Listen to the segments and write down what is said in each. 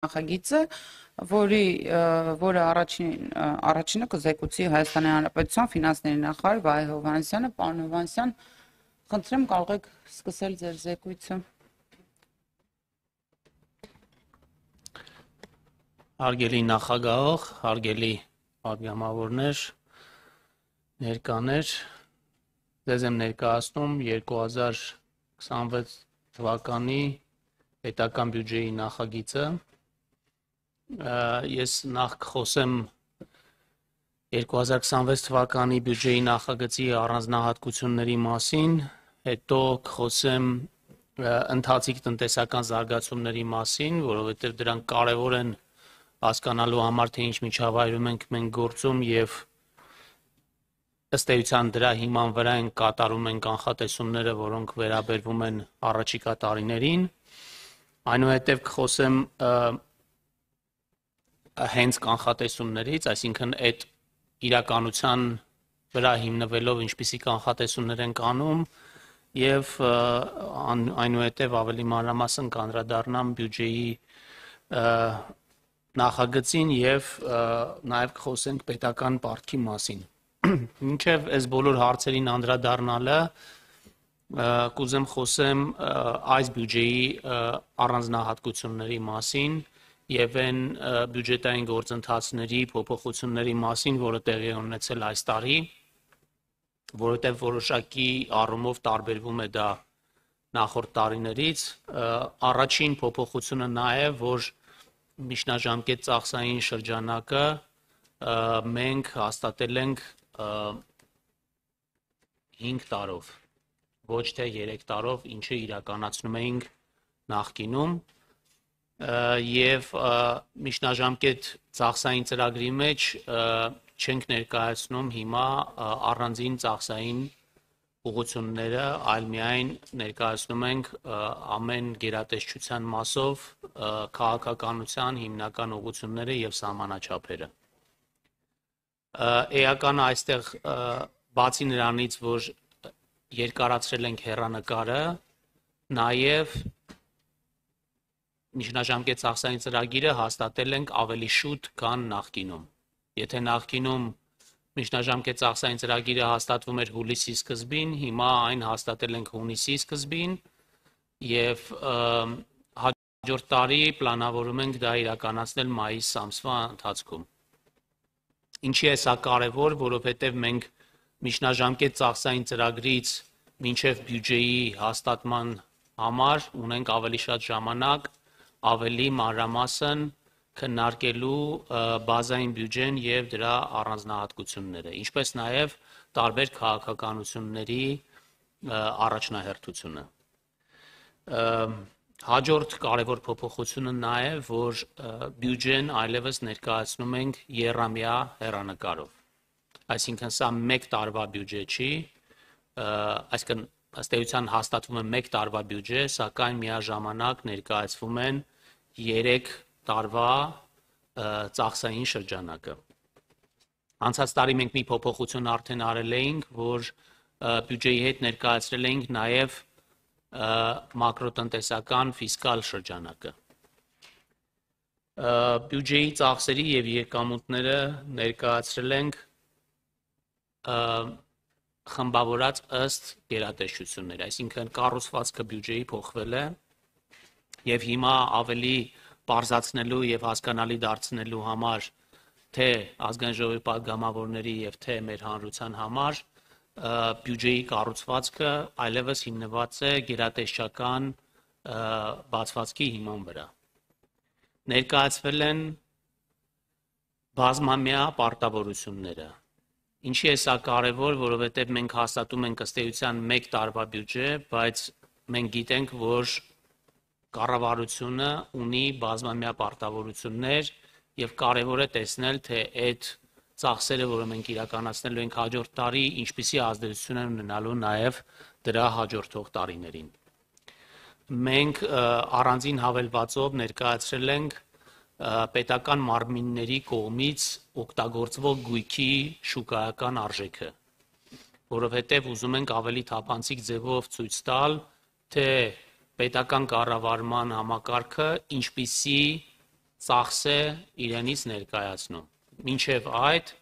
նախագիծը, որը առաջինը կզեկուցի Հայաստանի Հանրապետության ֆինանսների նախարար Վահե Հովհաննիսյանը։ Պարոն Հովհաննիսյան, խնդրեմ, կարող եք սկսել ձեր զեկույցը։ Հարգելի նախագահող, հարգելի պատգամավորներ, ներկաներ, ձեզ եմ ներկայացնում 2026 թվականի պետական բյուջեի նախագիծը։ Ես նախ կխոսեմ 2026 թվականի բյուջեի նախագծի առանձնահատկությունների մասին, հետո կխոսեմ ընթացիկ տնտեսական զարգացումների մասին, որովհետև դրանք կարևոր են հասկանալու համար, թե ինչ միջավայրում ենք մենք գործում եւ ըստ էության դրա հիման վրա են կատարում են կանխատեսումները, որոնք վերաբերվում են առաջիկա տարիներին։ Այնուհետև կխոսեմ հենց կանխատեսումներից, այսինքն այդ իրականության վրա հիմնվելով ինչպիսի կանխատեսումներ են անում եւ այնուհետև ավելի մանրամասն կանդրադառնամ բյուջեի նախագծին եւ նաեւ կխոսենք պետական պարտքի մասին։ Մինչեւ այս բոլոր հարցերին անդրադառնալը կուզեմ խոսեմ այս բյուջեի առանձնահատկությունների մասին եւ այն բյուջետային գործընթացների փոփոխությունների մասին, որը տեղի ունեցել այս տարի, որովհետեւ որոշակի առումով տարբերվում է դա նախորդ տարիներից։ Առաջին փոփոխությունը նա է, որ միջնաժամկետ ծախսային շրջանակը մենք հաստատել ենք 5 տարով, ոչ թե 3 տարով, ինչը իրականացնում էինք նախկինում, եւ միջնաժամկետ ծախսային ծրագրի մեջ չենք ներկայացնում հիմա առանձին ծախսային ուղղությունները, այլ միայն ներկայացնում ենք ամեն գերատեսչության մասով քաղաքականության հիմնական ուղղությունները եւ սահմանաչափերը։ Էականը այստեղ բացի նրանից, որ երկարացրել ենք հեռանկարը, նաեւ միջնաժամկետ ծախսային ծրագիրը հաստատել ենք ավելի շուտ, քան նախկինում։ Եթե նախկինում միջնաժամկետ ծախսային ծրագիրը հաստատվում էր հուլիսի սկզբին, հիմա այն հաստատել ենք հունիսի սկզբին եւ հաջորդ տարի պլանավորում ենք դա իրականացնել մայիս ամսվա ընթացքում։ Ինչի է սա կարևոր, որովհետեւ մենք միջնաժամկետ ծախսային ծրագրից մինչեւ բյուջեի հաստատման համար ունենք ավելի շատ ժամանակ, ավելի մանրամասն քննարկելու բազային բյուջեն եւ դրա առանձնահատկությունները, ինչպես նաեւ տարբեր քաղաքականությունների առաջնահերթությունը։ Հաջորդ կարևոր փոփոխությունը նա է, որ բյուջեն այլևս ներկայացնում ենք եռամյա հեռանկարով։ Այսինքն սա 1 տարվա բյուջե չի, այսինքն ըստ էության հաստատվում է 1 տարվա բյուջե, սակայն միաժամանակ ներկայացվում են 3 տարվա ծախսային շրջանակը։ Անցած տարի մենք մի փոփոխություն արդեն արել էինք, որ բյուջեի հետ ներկայացրել էինք նաև մակրոտնտեսական ֆիսկալ շրջանակը։ Բյուջեի ծախսերի եւ եկամուտները ներկայացրել ենք խմբավորած ըստ գերատեսչությունների, այսինքն կառուցվածքը բյուջեի փոխվել է եւ հիմա ավելի պարզացնելու եւ հասկանալի դարձնելու համար թե ազգային ժողովի պատգամավորների եւ թե մեր հանրության համար բյուջեի կառուցվածքը այլևս հիմնված է գերատեսչական բացվածքի հիման վրա։ Ներկայացվել են բազմամյա պարտավորությունները։ Ինչի է սա կարևոր, որովհետև մենք հաստատում ենք ըստ էության 1 տարվա բյուջե, բայց մենք գիտենք, որ կառավարությունը ունի բազմամյա պարտավորություններ եւ կարևոր է տեսնել, թե այդ ծախսերը, որը մենք իրականացնելու ենք հաջորդ տարի, ինչպիսի ազդեցություն են ունենալու նաեւ դրա հաջորդող տարիներին։ Մենք առանձին հավելվածով ներկայացրել ենք պետական մարմինների կողմից օգտագործվող գույքի շուկայական արժեքը, որովհետև ուզում ենք ավելի թափանցիկ ձևով ցույց տալ, թե պետական կառավարման համակարգը ինչպիսի ծախս է իրենից ներկայացնում։ Մինչև այդ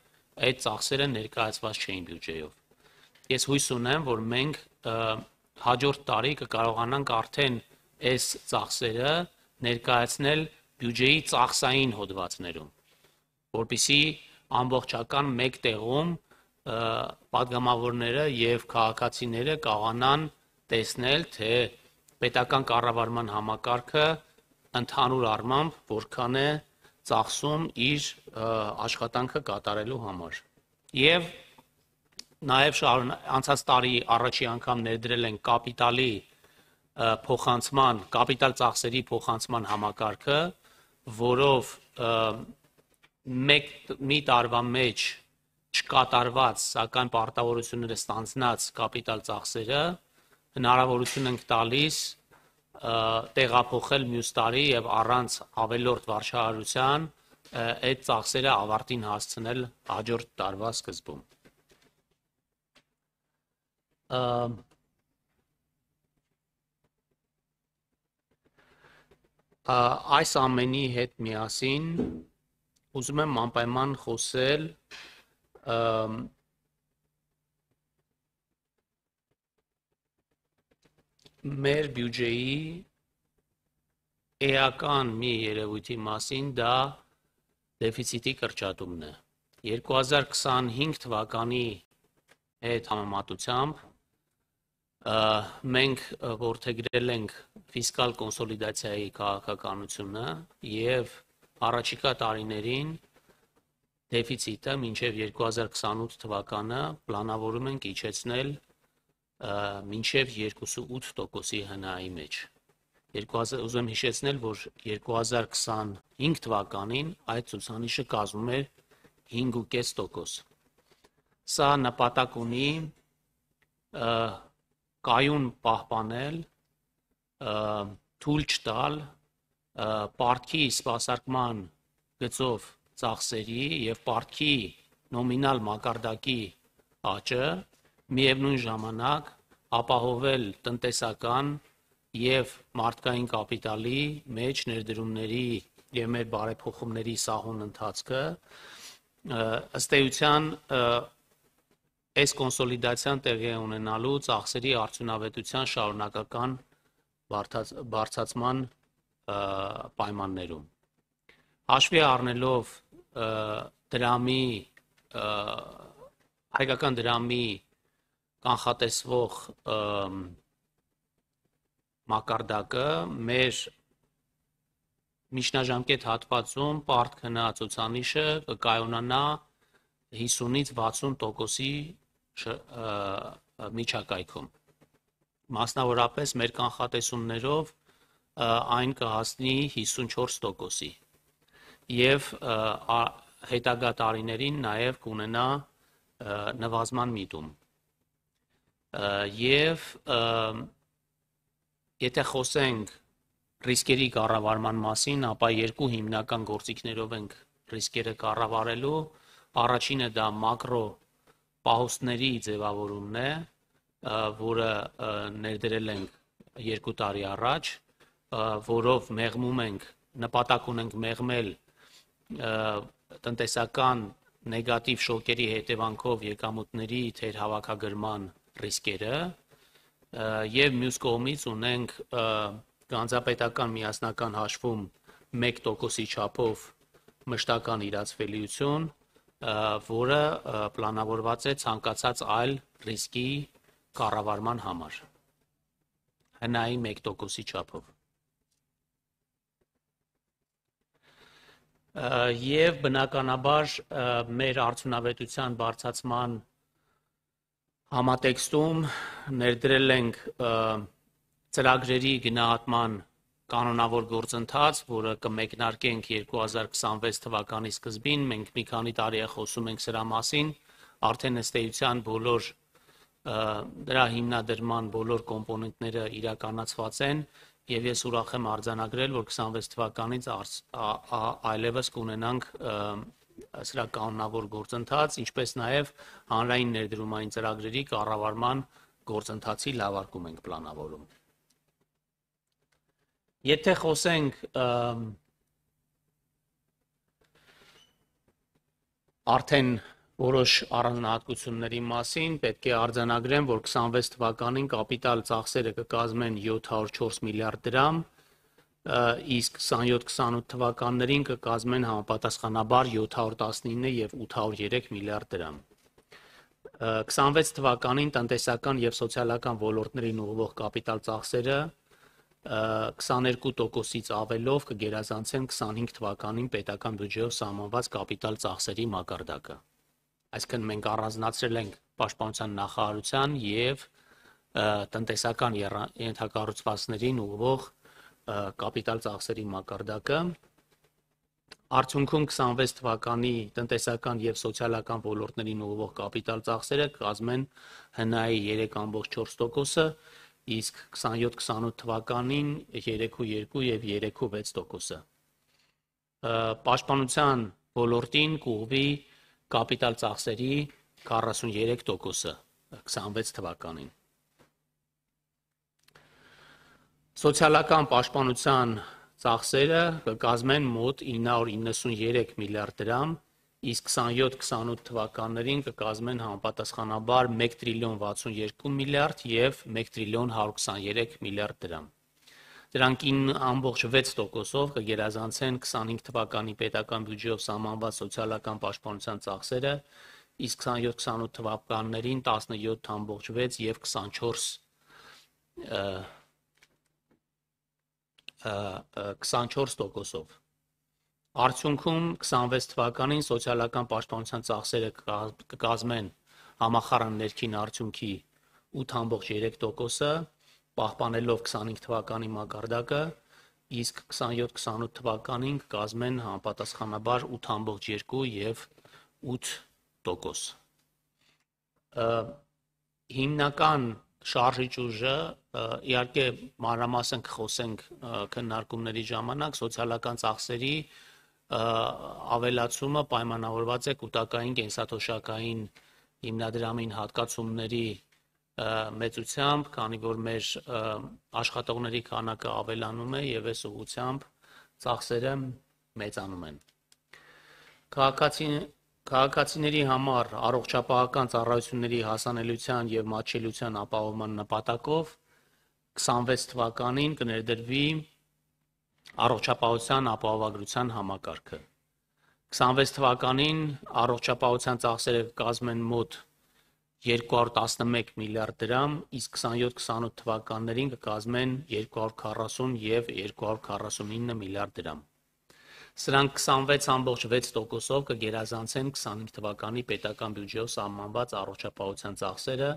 ծախսերը ներկայացված չէին բյուջեով։ Ես հույս ունեմ, որ մենք հաջորդ տարի կկարողանանք արդեն այս ծախսերը ներկայացնել բյուջեի ծախսային հոդվածներում, որպեսզի ամբողջական մեկ տեղում падգամավորները եւ քաղաքացիները կարողանան տեսնել, թե պետական կառավարման համակարգը ընդհանուր առմամբ որքան է ծախսում իր աշխատանքը կատարելու համար։ Եվ նաև անցած տարի առաջի անգամ ներդրել են կապիտալ ծախսերի փոխանցման համակարգը, որով մի տարվա մեջ չկատարված, սակայն պարտավորությունները ստանձնած կապիտալ ծախսերը հնարավորություն ենք տալիս տեղափոխել մյուս տարի եւ առանց ավելորդ վարչահարության այդ ծախսերը ավարտին հասցնել հաջորդ տարվա սկզբում։ Այս ամենի հետ միասին ուզում եմ անպայման խոսել մեր բյուջեի էական մի երևույթի մասին, դա դեֆիցիտի կրճատումն է։ 2025 թվականի հետ համեմատությամբ մենք որդեգրել ենք ֆիսկալ կոնսոլիդացիայի քաղաքականությունը եւ առաջիկա տարիներին դեֆիցիտը մինչև 2028 թվականը պլանավորում ենք իջեցնել մինչև 2.8%-ի հնայի մեջ։ Ուզում եմ հիշեցնել, որ 2025 թվականին այդ ցուցանիշը կազմում էր 5.5%։ Սա նպատակ ունի կայուն պահպանել, թույլ չտալ պարտքի սպասարկման գծով ծախսերի եւ պարտքի նոմինալ մակարդակի աճը, միևնույն ժամանակ ապահովել տնտեսական եւ մարդկային կապիտալի մեջ ներդրումների եւ մեր բարեփոխումների սահուն ընթացքը, ըստ էության այս կոնսոլիդացիան տեղի ունենալու ծախսերի արդյունավետության շարունակական բարձրացման պայմաններում։ Հաշվի առնելով հայկական դրամի կանխատեսվող մակարդակը, մեր միջնաժամկետ հատվածում պարտք հնա ցուցանիշը կկայունանա 50-ից 60%-ի միջակայքում։ Մասնավորապես մեր կանխատեսումներով այն կհասնի 54%-ի եւ հետագա տարիներին նաեւ կունենա նվազման միտում։ Եվ եթե խոսենք ռիսկերի կառավարման մասին, ապա երկու հիմնական գործիքներով ենք ռիսկերը կառավարելու։ Առաջինը դա մակրո պահոստների ձևավորումն է, որը ներդրել ենք 2 տարի առաջ, որով մեղմում ենք, նպատակ ունենք մեղմել տնտեսական նեգատիվ շոկերի հետևանքով եկամուտների թերհավաքագրման ռիսկերը, եւ մյուս կողմից ունենք գանձապետական միասնական հաշվում 1%-ի չափով մշտական իրացվելիություն, որը պլանավորված է ցանկացած այլ ռիսկի կառավարման համար, հնայի 1%-ի չափով։ Եվ բնականաբար մեր արդյունավետության բարձրացման համատեքստում ներդրել ենք ծրագրերի գնահատման կանոնավոր գործընթաց, որը կմեկնարկենք 2026 թվականի սկզբին, մենք մի քանի տարի է խոսում ենք սրա մասին, արդեն ըստ էության բոլոր դրա հիմնադրման բոլոր կոմպոնենտները իրականացված են, եւ ես ուրախ եմ արձանագրել, որ 26 թվականից այլևս կունենանք սրա կանոնավոր գործընթաց, ինչպես նաեւ հանրային ներդրումային ծրագրերի կառավարման գործընթացի լավարկում ենք պլանավորում։ Եթե խոսենք Արդեն որոշ առանձնահատկությունների մասին պետք է արձանագրեմ, որ 26 թվականին կապիտալ ծախսերը կկազմեն 704 միլիարդ դրամ, իսկ 27-28 թվականներին կկազմեն համապատասխանաբար 719 եւ 803 միլիարդ դրամ։ 26 թվականին տնտեսական եւ սոցիալական ոլորտներին ուղղվող կապիտալ ծախսերը 22%-ից ավելով կգերազանցեն 25 թվականին պետական բյուջեով սահմանված կապիտալ ծախսերի մակարդակը։ Այսինքն մենք առանձնացրել ենք պաշտպանության նախարարության եւ տնտեսական ենթակառուցվածքներին ուղղվող կապիտալ ծախսերի մակարդակը։ Արդյունքում 26 թվականի տնտեսական եւ սոցիալական ոլորտներին ուղղվող կապիտալ ծախսերը կազմեն ՀՆԱ-ի 3.4%, իսկ 27-28 թվականին 3.2 եւ 3.6%։ Պաշտպանության ոլորտին կուղղվի կապիտալ ծախսերի 43%-ը 26 թվականին։ Սոցիալական պաշտպանության ծախսերը կկազմեն մոտ 993 միլիարդ դրամ, իսկ 27-28 թվականներին կկազմեն համապատասխանաբար 1 տրիլիոն 62 միլիարդ եւ 1 տրիլիոն 123 միլիարդ դրամ։ Դրանք 9.6%-ով կգերազանցեն 25 թվականի պետական բյուջեով սահմանված սոցիալական պաշտպանության ծախսերը, իսկ 27-28 թվականներին 17.6 եւ 24%-ով։ Արդյունքում 26 թվականին սոցիալական պաշտպանության ծախսերը կկազմեն համախառն ներքին արդյունքի 8.3%-ը, պահպանելով 25 թվականի մակարդակը, իսկ 27-28 թվականին կկազմեն համապատասխանաբար 8.2 եւ 8%։ Հիմնական շարժիչ ուժը իհարկե մանրամասն կխոսենք քննարկումների ժամանակ սոցիալական ծախսերի ավելացումը պայմանավորված է կൂട്ടակային կենսաթոշակային հիմնադրամին հատկացումների մեծությամբ, քանի որ մեր աշխատողների քանակը ավելանում է եւ այս ուղղությամբ ծախսերը մեծանում են։ Քաղաքացիների համար առողջապահական ծառայությունների հասանելիության եւ մատչելիության ապահովման նպատակով 26 թվականին կներդրվի առողջապահության ապահովագրության համակարգը։ 26 թվականին առողջապահության ծախսերը կկազմեն մոտ 211 միլիարդ դրամ, իսկ 27-28 թվականներին կկազմեն 240 եւ 249 միլիարդ դրամ։ Սրանք 26.6%-ով կգերազանցեն 25 թվականի պետական բյուջեով սահմանված առողջապահության ծախսերը,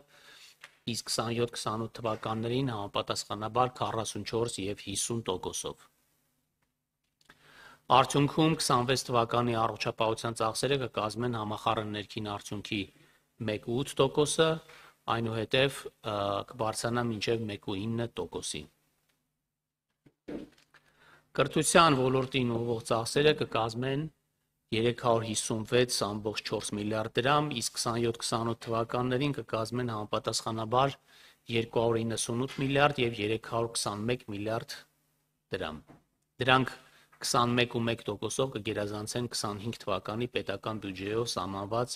իսկ 27-28 թվականներին համապատասխանաբար 44 եւ 50%-ով։ Արդյունքում 26 թվականի առողջապահության ծախսերը կկազմեն համախառն ներքին արդյունքի 1.8%-ը, այնուհետև կբարձրանա մինչև 1.9%-ի։ Կրթության ոլորտին ուղղող ծախսերը կկազմեն 356.4 միլիարդ դրամ, իսկ 27-28 թվականներին կկազմեն համապատասխանաբար 298 միլիարդ եւ 321 միլիարդ դրամ։ Դրանք 21.1%-ով կգերազանցեն 25 թվականի պետական բյուջեով սահմանված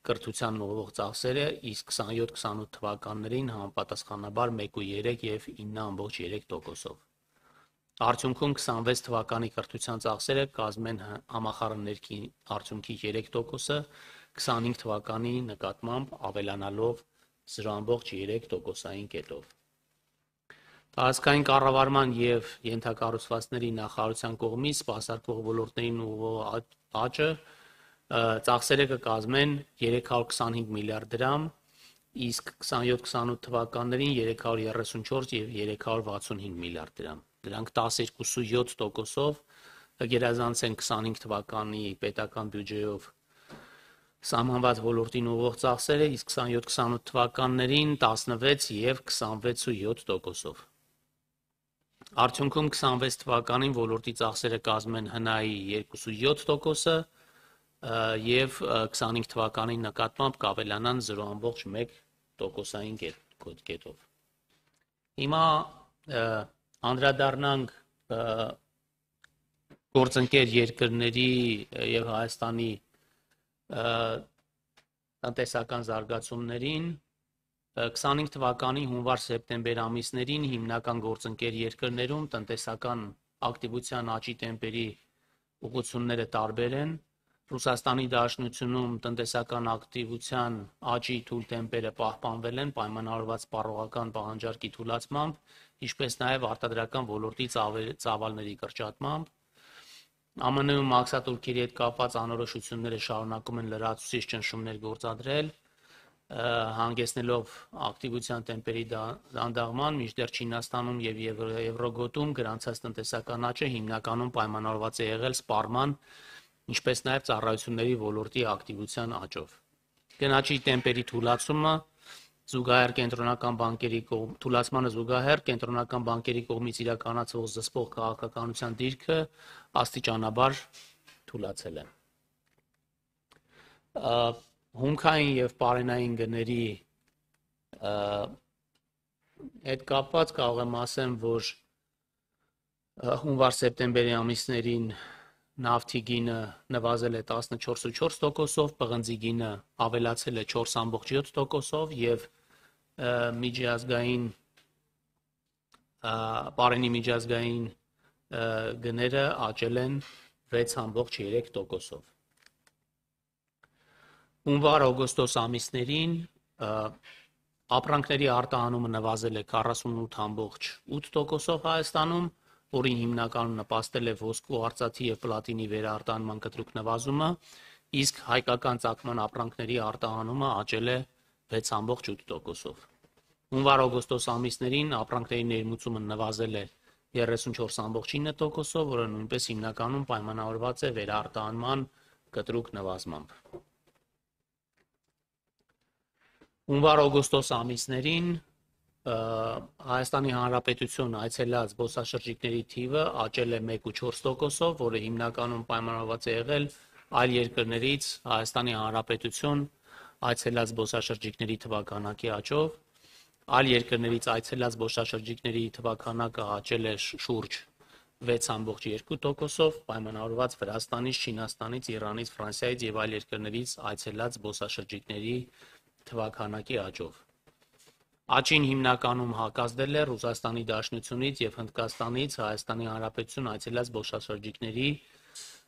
կրթության ուղղող ծախսերը, իսկ 27-28 թվականներին համապատասխանաբար 1.3 եւ 9.3%-ով։ Արդյունքում 26 թվականի կրթության ծախսերը կազմեն համախառն ներքին արդյունքի 3%-ը, 25 թվականի նկատմամբ ավելանալով 0.3%-ային կետով։ Տարածքային կառավարման եւ ենթակառուցվածքների նախարարության կողմից սպասարկվող ոլորտներին ուղղող աճը ծախսերը կկազմեն 325 միլիարդ դրամ, իսկ 27-28 թվականներին 334 եւ 365 միլիարդ դրամ։ Դրանք 12.7%-ով կգերազանցեն 25 թվականի պետական բյուջեով սահմանված ոլորտին ուղղող ծախսերը, իսկ 27-28 թվականներին 16 եւ 26.7%-ով։ Արդյունքում 26 թվականին ոլորտի ծախսերը կազմեն ՀՆԱ-ի 2.7%-ը եւ 25 թվականի նկատմամբ կավելանան 0.1%-ային կետով։ Հիմա անդրադառնանք գործընկեր երկրների եւ Հայաստանի տնտեսական զարգացումներին 25 թվականի հունվար-սեպտեմբեր ամիսներին հիմնական գործընկեր երկրներում տնտեսական ակտիվության աճի տեմպերի ուղղությունները տարբեր են։ Ռուսաստանի Դաշնությունում տնտեսական ակտիվության աճի թույլ տեմպերը պահպանվել են պայմանավորված սպառողական պահանջարկի թուլացմամբ, ինչպես նաև արտադրական ոլորտի ծավալների կրճատմամբ։ ԱՄՆ-ում մաքսատուրքերի հետ կապված անորոշությունները շարունակում են լրացուցիչ ճնշումներ գործադրել, հանգեցնելով ակտիվության տեմպերի դանդաղման, մինչդեռ Չինաստանում եւ Եվրոգոտում գրանցած տնտեսական աճը հիմնականում պայմանավորված է եղել սպառման, ինչպես նաև ծառայությունների ոլորտի ակտիվության աճով։ Գնաճի տեմպերի թուլացմանը զուգահեռ կենտրոնական բանկերի կողմից իրականացվող զսպող քաղաքականության դիրքը աստիճանաբար թուլացել է։ Հումքային եւ պարենային գների հետ կապված կարող եմ ասեմ, որ հունվար-սեպտեմբերի ամիսներին նավթի գինը նվազել է 14.4%-ով, պղնձի գինը ավելացել է 4.7%-ով եւ պարենի միջազգային գները աճել են 6.3%-ով։ Հունվար-օգոստոս ամիսներին ապրանքների արտահանումը նվազել է 48.8%-ով Հայաստանում, որին հիմնականում նպաստել է ոսկու, արծաթի եւ պլատինի վերարտահանման կտրուկ նվազումը, իսկ հայկական ծագման ապրանքների արտահանումը աճել է 6.8%-ով։ Հունվար-օգոստոս ամիսներին ապրանքների ներմուծումը նվազել է 34.9%-ով, որը նույնպես հիմնականում պայմանավորված է վերարտահանման կտրուկ նվազմամբ։ Հունվար-օգոստոս ամիսներին Հայաստանի Հանրապետություն այցելած զբոսաշրջիկների թիվը աճել է 1.4%-ով, որը հիմնականում պայմանավորված է եղել այլ երկրներից Հայաստանի Հանրապետություն այցելած զբոսաշրջիկների թվականակի աճով։ Այլ երկրներից այցելած զբոսաշրջիկների թվականակը աճել է շուրջ 6.2%-ով, պայմանավորված Վրաստանից, Չինաստանից, Իրանից, Ֆրանսիայից եւ այլ երկրներից այցելած զբոսաշրջիկների թվականակի աճով։ Աճին հիմնականում հակազդել է Ռուսաստանի Դաշնությունից եւ Հնդկաստանից Հայաստանի Հանրապետություն այցելած զբոսաշրջիկների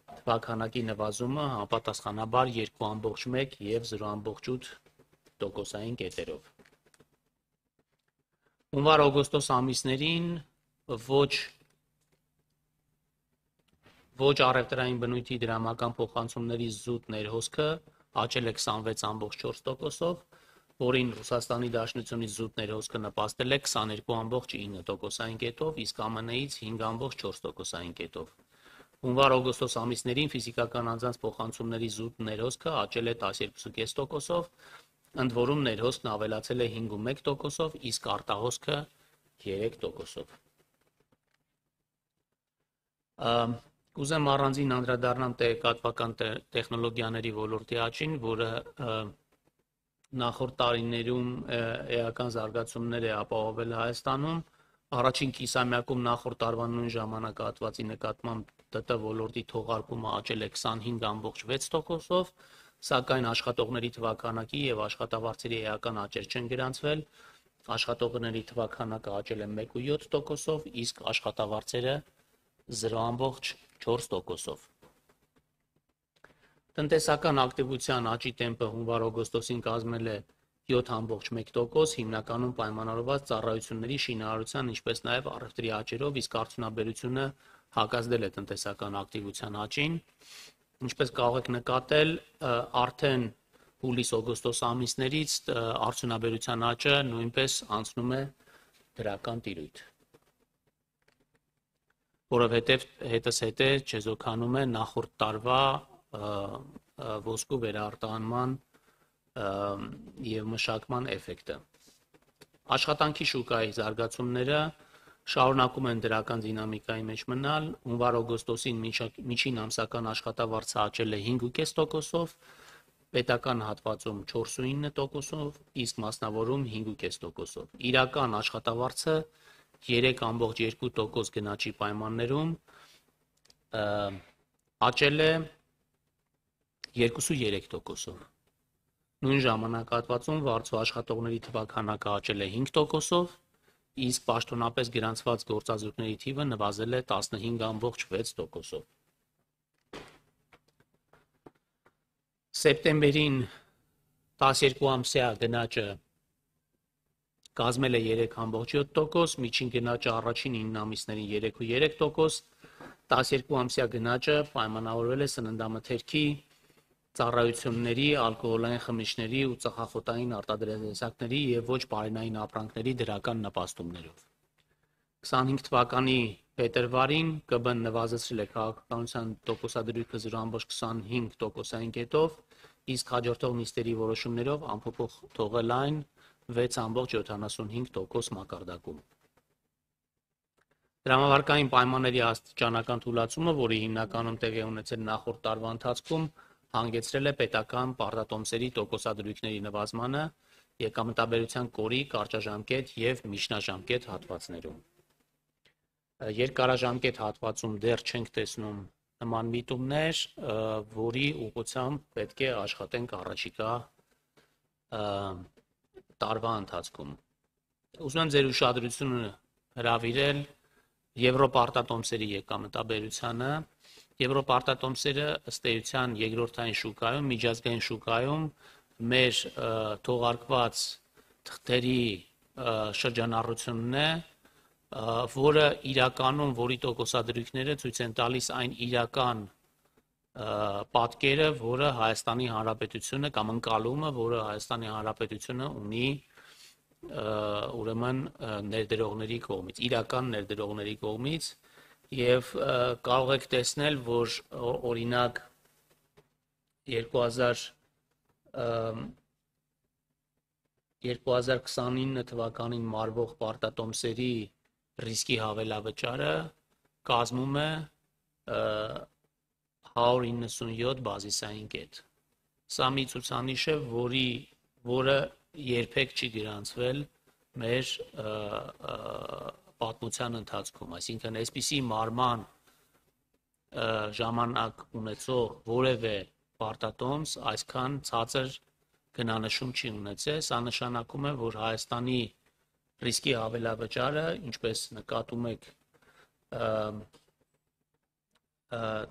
թվականակի նվազումը համապատասխանաբար 2.1 եւ 0.8% կետերով։ Հունվար-օգոստոս ամիսներին ոչ առևտրային բնույթի դրամական փոխանցումների զուտ ներհոսքը աճել է 26.4%-ով, որին Ռուսաստանի Դաշնությունից զուտ ներհոսքը նպաստել է 22.9% կետով, իսկ ԱՄՆ-ից 5.4% կետով։ Հունվար-օգոստոս ամիսներին ֆիզիկական անձանց փոխանցումների զուտ ներհոսքը աճել է 12.5%-ով, ընդ որում ներհոսքն ավելացել է 5.1%-ով, իսկ արտահոսքը 3%-ով։ Կուզեմ առանձին անդրադառնամ տեղեկատվական տեխնոլոգիաների ոլորտի աճին, որը նախորդ տարիներում էական զարգացումներ է ապահովել Հայաստանում։ Առաջին կիսամյակում նախորդ տարվա նույն ժամանակահատվածի նկատմամբ ՏՏ ոլորտի թողարկումը աճել է 25.6%-ով, սակայն աշխատողների թվականակի եւ աշխատավարձերի էական աճեր չեն գրանցվել։ Աշխատողների թվականակը աճել է 1.7%-ով, իսկ աշխատավարձերը 0.4%-ով։ Տնտեսական ակտիվության աճի տեմպը հունվար-օգոստոսին կազմել է 7.1%, հիմնականում պայմանավորված ծառայությունների, շինարարության, ինչպես նաև առևտրի աճերով, իսկ արդյունաբերությունը հակազդել է տնտեսական ակտիվության աճին։ Ինչպես կարող եք նկատել, արդեն հուլիս-օգոստոս ամիսներից արդյունաբերության աճը նույնպես անցնում է դրական տիրույթ, որովհետև հետզհետե չեզոքանում է նախորդ տարվա ոսկու վերարտահանման եւ մշակման էֆեկտը։ Աշխատանքի շուկայի զարգացումները շարունակում են դրական դինամիկայի մեջ մնալ։ Հունվար-օգոստոսին միջին ամսական աշխատավարձը աճել է 5.5%-ով, պետական հատվածում 4.9%-ով, իսկ մասնավորում 5.5%-ով։ Իրական աշխատավարձը 3.2% գնաճի պայմաններում աճել է 2.3%-ով։ Նույն ժամանակահատվածում վարձու աշխատողների թվաքանակը աճել է 5%-ով, իսկ պաշտոնապես գրանցված գործազուրկների թիվը նվազել է 15.6%-ով։ Սեպտեմբերին 12-ամսյա գնաճը կազմել է 3.7%, միջին գնաճը առաջին 9 ամիսներին 3.3%, 12-ամսյա գնաճը պայմանավորվել է սննդամթերքի, ծառայությունների, ալկոհոլային խմիչքների ու ծխախոտային արտադրատեսակների և ոչ բարենային ապրանքների դրական նպաստումներով։ 25 թվականի փետրվարին ԿԲ-ն նվազեցրել է քաղաքականության տոկոսադրույքը 0.25 կետով, իսկ հաջորդող նիստերի որոշումներով անփոփոխ թողել այն 6.75% մակարդակում։ Դրամավարկային պայմանների աստիճանական թուլացումը, որի հիմնականում տեղի է ունեցել նախորդ տարվա ընթացքում, հանգեցրել է պետական պարտատոմսերի տոկոսադրույքների նվազմանը եկամտաբերության կորի կարճաժամկետ և միջնաժամկետ հատվածներում։ Երկարաժամկետ հատվածում դեռ չենք տեսնում նման միտումներ, որի ուղղությամբ պետք է աշխատենք առաջիկա տարվա ընթացքում։ Ուզում եմ ձեր ուշադրությունը հրավիրել եվրոպարտատոմսերի եկամտաբերությանը։ Եվրոպարտատոմսերը ըստ էության երկրորդային շուկայում, միջազգային շուկայում մեր թողարկված թղթերի շրջանառությունն է, որը իրականում, որի տոկոսադրույքները ցույց են տալիս այն իրական պատկերը, որը Հայաստանի Հանրապետությունը կամ ընկալումը, որը Հայաստանի Հանրապետությունը ունի ուրեմն ներդրողների կողմից, իրական ներդրողների կողմից, եւ կարող եք տեսնել, որ օրինակ 2029 թվականին մարվող պարտատոմսերի ռիսկի հավելավճարը կազմում է 197 բազիսային կետ։ Սա մի ցուցանիշ է, որը երբեք չի գրանցվել մեր պատմության ընթացքում, այսինքն այսպիսի մարման ժամանակ ունեցող որևէ պարտատոմս այսքան ցածր գնանշում չի ունեցել, սա նշանակում է, որ Հայաստանի ռիսկի հավելավճարը, ինչպես նկատում եք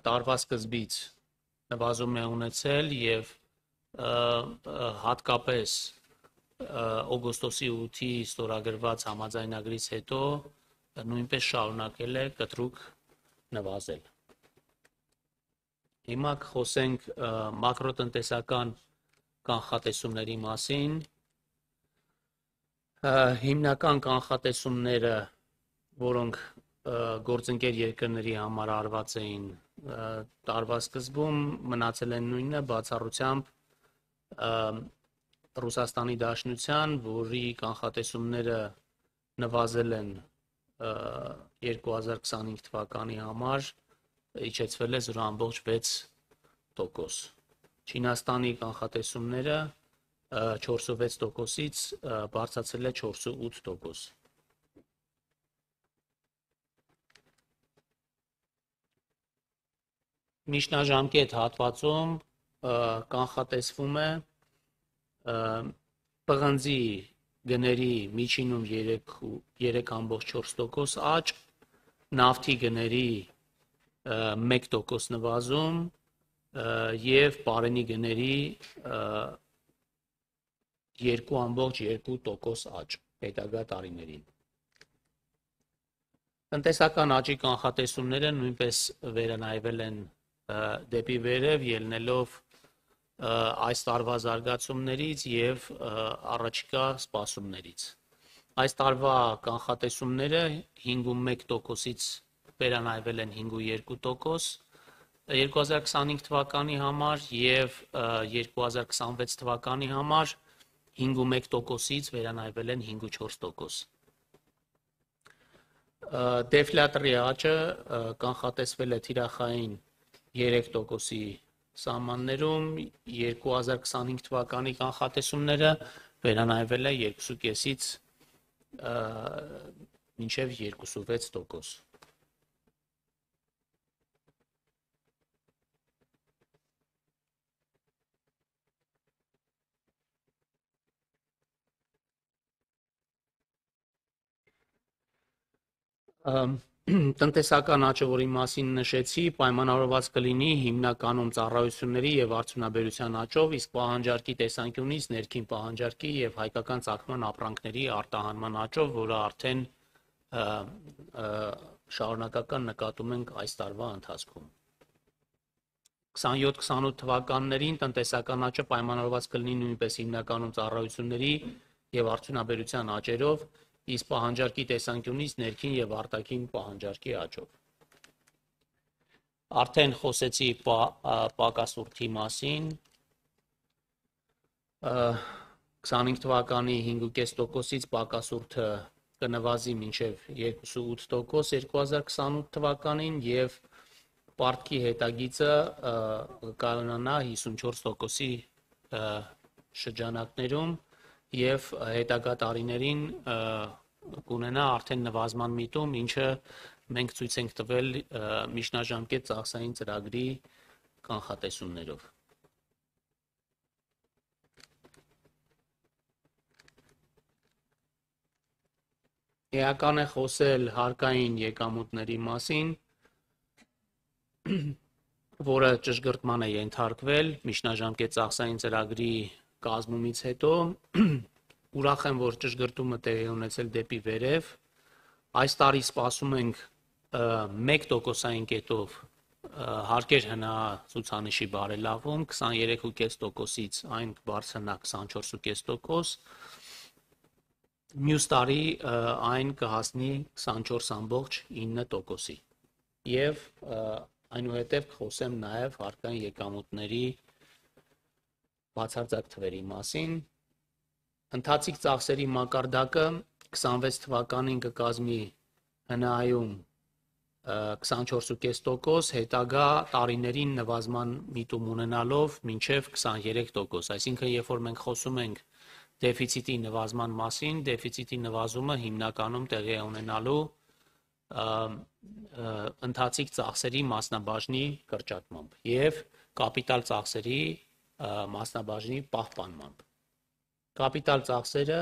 տարվա սկզբից նվազում է ունեցել եւ հատկապես օգոստոսի 8-ի ստորագրված համաձայնագրից հետո նույնպես շարունակել է կտրուկ նվազել։ Հիմա խոսենք մակրոտնտեսական կանխատեսումների մասին։ Հիմնական կանխատեսումները, որոնք գործընկեր երկրների համար արված էին տարվա սկզբում, մնացել են նույնը, բացառությամբ Ռուսաստանի Դաշնության, որի կանխատեսումները նվազել են 2025 թվականի համար, իջեցվել է 0.6%։ Չինաստանի կանխատեսումները 4.6%-ից բարձրացել է 4.8%։ Միջնաժամկետ հատվածում կանխատեսվում է պղնձի գների միջինում 3.4% աճ, նավթի գների 1% նվազում և պարենի գների 2.2% աճ հետագա տարիներին։ Տնտեսական աճի կանխատեսումները նույնպես վերանայվել են դեպի վերև, ելնելով այս տարվա զարգացումներից և առաջիկա սպասումներից։ Այս տարվա կանխատեսումները 5.1%-ից վերանայվել են 5.2%, 2025 թվականի համար և 2026 թվականի համար 5.1%-ից վերանայվել են 5.4%։ Դեֆլյատորի աճը կանխատեսվել է թիրախային 3%-ի սահմաններում, 2025 թվականի կանխատեսումները վերանայվել է 2.5-ից մինչև 2.6%։ Տնտեսական աճը, որի մասին նշեցի, պայմանավորված կլինի հիմնականում ծառայությունների եւ արդյունաբերության աճով, իսկ պահանջարկի տեսանկյունից ներքին պահանջարկի եւ հայկական ծագման ապրանքների արտահանման աճով, որը արդեն շարունակական նկատում ենք այս տարվա ընթացքում։ 27-28 թվականներին տնտեսական աճը պայմանավորված կլինի նույնպես հիմնականում ծառայությունների եւ արդյունաբերության աճերով, իսկ պահանջարկի տեսանկյունից ներքին եւ արտաքին պահանջարկի աճով։ Արդեն խոսեցի պակասուրդի մասին։ 25 թվականի 5.5%-ից պակասուրդը կնվազի մինչև 2.8% 2028 թվականին եւ պարտքի հետագիծը կկայանա 54%-ի շրջանակներում եւ հետագա տարիներին կունենա արդեն նվազման միտում, ինչը մենք ցույց ենք տվել միջնաժամկետ ծախսային ծրագրի կանխատեսումներով։ Էական է խոսել հարկային եկամուտների մասին, որը ճշգրտման է ենթարկվել միջնաժամկետ ծախսային ծրագրի կազմումից հետո, ուրախ եմ, որ ճշգրտումը տեղի ունեցել դեպի վերև, այս տարի սպասում ենք 1%-ային կետով հարկեր հնա ցուցանիշի բարելավում, 23.5%-ից այն կբարձրանա 24.5%, մյուս տարի այն կհասնի 24.9%-ի եւ այնուհետև կխոսեմ նաեւ հարկային եկամուտների բացարձակ թվերի մասին։ Ընթացիկ ծախսերի մակարդակը 26 թվականին կկազմի հնայում 24.5%, հետագա տարիներին նվազման միտում ունենալով մինչև 23%, այսինքն երբ որ մենք խոսում ենք դեֆիցիտի նվազման մասին, դեֆիցիտի նվազումը հիմնականում տեղի է ունենալու ընթացիկ ծախսերի մասնաբաժնի կրճատմամբ եւ կապիտալ ծախսերի մասնաբաժնի պահպանմամբ։ Կապիտալ ծախսերը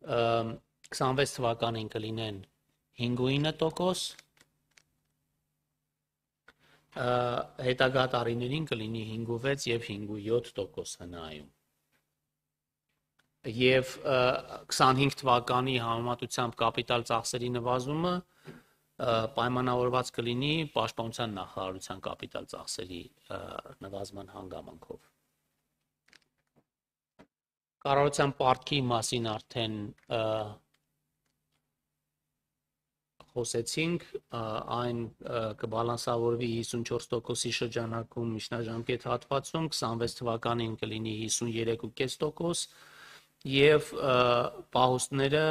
26 թվականին կլինեն 5.9%, հետագա տարիներին կլինի 5.6 եւ 5.7% հնայում։ Եվ 25 թվականի համեմատությամբ կապիտալ ծախսերի նվազումը պայմանավորված կլինի Պաշտպանության նախարարության կապիտալ ծախսերի նվազման հանգամանքով։ Կառավարության պարտքի մասին արդեն խոսեցինք, այն կբալանսավորվի 54%-ի շրջանակում միջնաժամկետ հատվածում, 26 թվականին կլինի 53.5% եւ պահուստները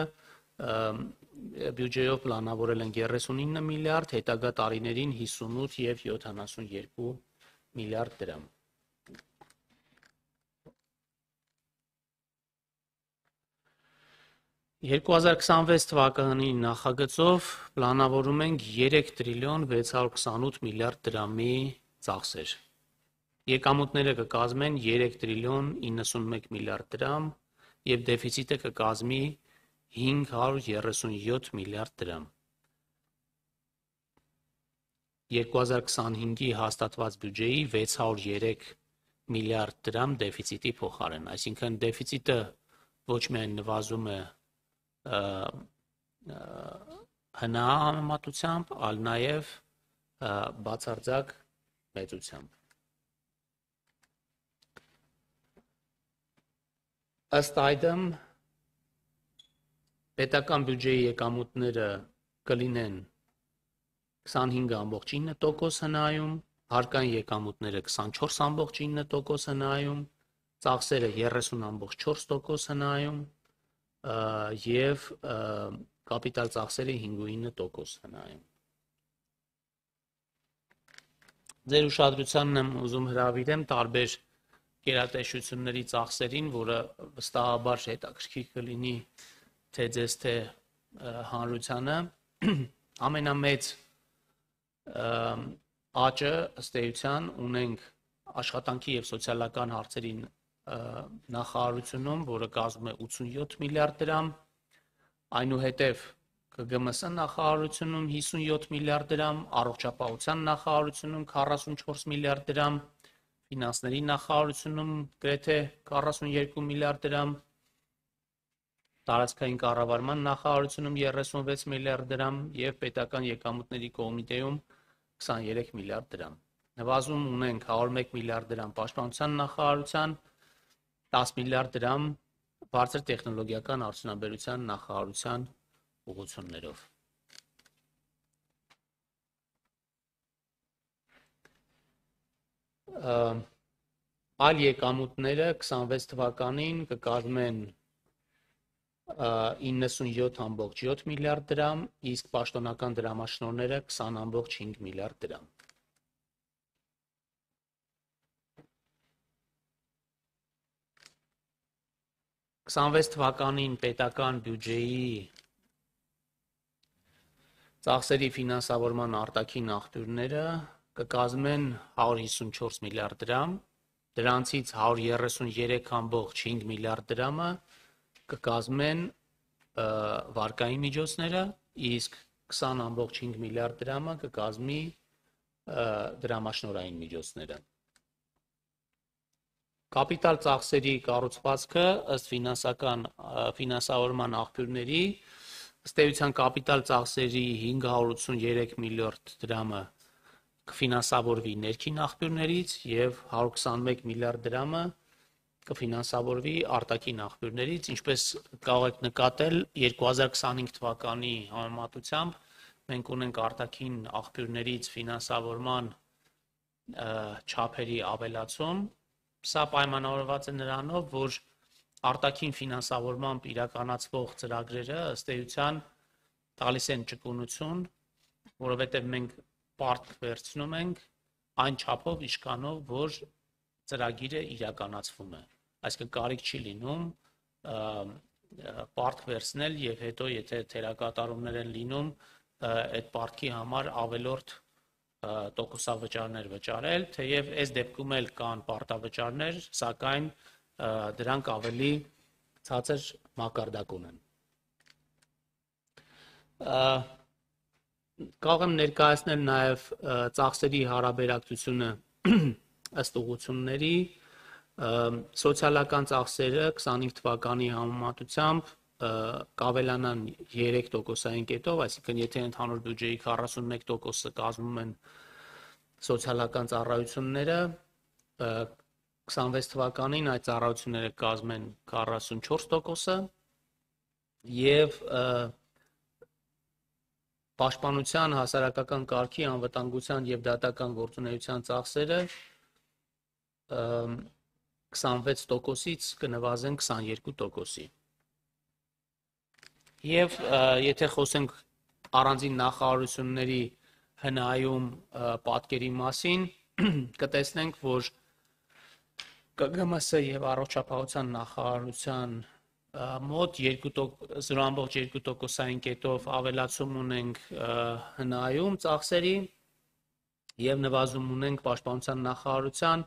բյուջեով պլանավորել են 39 միլիարդ, հետագա տարիներին 58 եւ 72 միլիարդ դրամ։ «2026 թվականի նախագծով պլանավորում ենք 3 տրիլիոն 628 միլիարդ դրամի ծախսեր։ Եկամուտները կկազմեն 3 տրիլիոն 91 միլիարդ դրամ եւ դեֆիցիտը կկազմի 537 միլիարդ դրամ։ 2025-ի հաստատված բյուջեի 603 միլիարդ դրամ դեֆիցիտի փոխարեն, այսինքն դեֆիցիտը ոչ միայն նվազում է հնա համեմատությամբ, այլ նաև բացարձակ մեծությամբ։ Ըստ այդմ պետական բյուջեի եկամուտները կլինեն 25.9% հնայում, հարկային եկամուտները 24.9% հնայում, ծախսերը 30.4% հնայում եւ կապիտալ ծախսերը 5.9% հնայում։ Ձեր ուշադրությանն եմ ուզում հրավիրեմ տարբեր գերատեսչությունների ծախսերին, որը վստահաբար հետաքրքիր կլինի թե ձեզ թե հանրությանը։ Ամենամեծ աճը ըստ էության ունենք աշխատանքի եւ սոցիալական հարցերի նախարարությունում, որը կազմում է 87 միլիարդ դրամ, այնուհետև ԿԳՄՍ նախարարությունում 57 միլիարդ դրամ, առողջապահության նախարարությունում 44 միլիարդ դրամ, ֆինանսների նախարարությունում գրեթե 42 միլիարդ դրամ, տարածքային կառավարման նախարարությունում 36 միլիարդ դրամ եւ պետական եկամուտների կոմիտեում 23 միլիարդ դրամ։ Նվազում ունենք 101 միլիարդ դրամ պաշտպանության նախարարության, 10 միլիարդ դրամ բարձր տեխնոլոգիական արդյունաբերության նախարարության ուղղություններով։ Այլ եկամուտները 26 թվականին կկազմեն 97.7 միլիարդ դրամ, իսկ պաշտոնական դրամաշնորհները 20.5 միլիարդ դրամ։ Թվականին պետական բյուջեի ծախսերի ֆինանսավորման արտաքին աղբյուրները կկազմեն 154 միլիարդ դրամ, դրանցից 133.5 միլիարդ դրամը կկազմեն վարկային միջոցները, իսկ 20.5 միլիարդ դրամը կկազմի դրամաշնորհային միջոցները։ Կապիտալ ծախսերի կառուցվածքը ըստ ֆինանսավորման աղբյուրների ըստ էության կապիտալ ծախսերի 583 միլիարդ դրամը կֆինանսավորվի ներքին աղբյուրներից եւ 121 միլիարդ դրամը կֆինանսավորվի արտաքին աղբյուրներից, ինչպես կարող եք նկատել 2025 թվականի համեմատությամբ մենք ունենք արտաքին աղբյուրներից ֆինանսավորման չափերի ավելացում, սա պայմանավորված է նրանով, որ արտաքին ֆինանսավորմամբ իրականացվող ծրագրերը ըստ էության տալիս են ճկունություն, որովհետև մենք պարտք վերցնում ենք այն չափով իշխանով, որ ծրագիրը իրականացվում է։ Այսինքն կարիք չի լինում պարտք վերցնել եւ հետո եթե թերակատարումներ են լինում, այդ պարտքի համար ավելորդ տոկոսավճարներ վճարել, թեև այս դեպքում էլ կան պարտավճարներ, սակայն դրանք ավելի ցածր մակարդակում են։ Կարող եմ ներկայացնել նաև ծախսերի հարաբերակցությունը ըստ ուղղությունների, սոցիալական ծախսերը 25 թվականի համեմատությամբ կավելանան 3%-ային կետով, այսինքն եթե ընդհանուր բյուջեի 41%-ը կազմում են սոցիալական ծառայությունները, 26 թվականին այդ ծառայությունները կազմեն 44%-ը եւ պաշտպանության, հասարակական կարգի, անվտանգության եւ դատական գործունեության ծախսերը 26%-ից կնվազեն 22%-ի։ Եվ եթե խոսենք առանձին նախարարությունների հնայում պատկերի մասին, կտեսնենք, որ ԿԳՄՍ եւ առողջապահության նախարարության մոտ 0.2%-ային կետով ավելացում ունենք հնայում ծախսերի եւ նվազում ունենք պաշտպանության նախարարության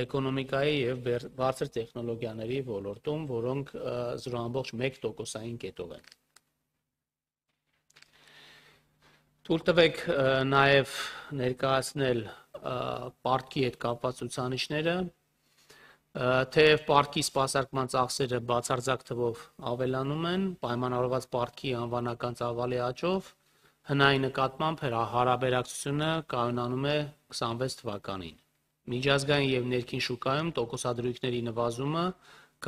էկոնոմիկայի եւ բարձր տեխնոլոգիաների ոլորտում, որոնք 0.1%-ային կետով են։ Թույլ տվեք նաեւ ներկայացնել պարտքի հետ կապված ցուցանիշները, թեև պարտքի սպասարկման ծախսերը բացարձակ թվով ավելանում են, պայմանավորված պարտքի անվանական ծավալի աճով, հնայի նկատմամբ հարաբերակցությունը կայունանում է 26 թվականին։ Միջազգային եւ ներքին շուկայում տոկոսադրույքների նվազումը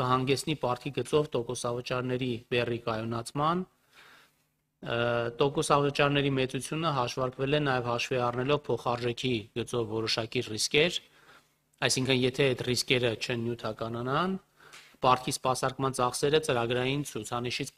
կհանգեցնի պարտքի գծով տոկոսավճարների բեռի կայունացման, տոկոսավճարների մեծությունը հաշվարկվել է նաեւ հաշվի առնելով փոխարժեքի գծով որոշակի ռիսկեր, այսինքն եթե այդ ռիսկերը չնյութականանան, պարտքի սպասարկման ծախսերը ծրագրային ցուցանիշից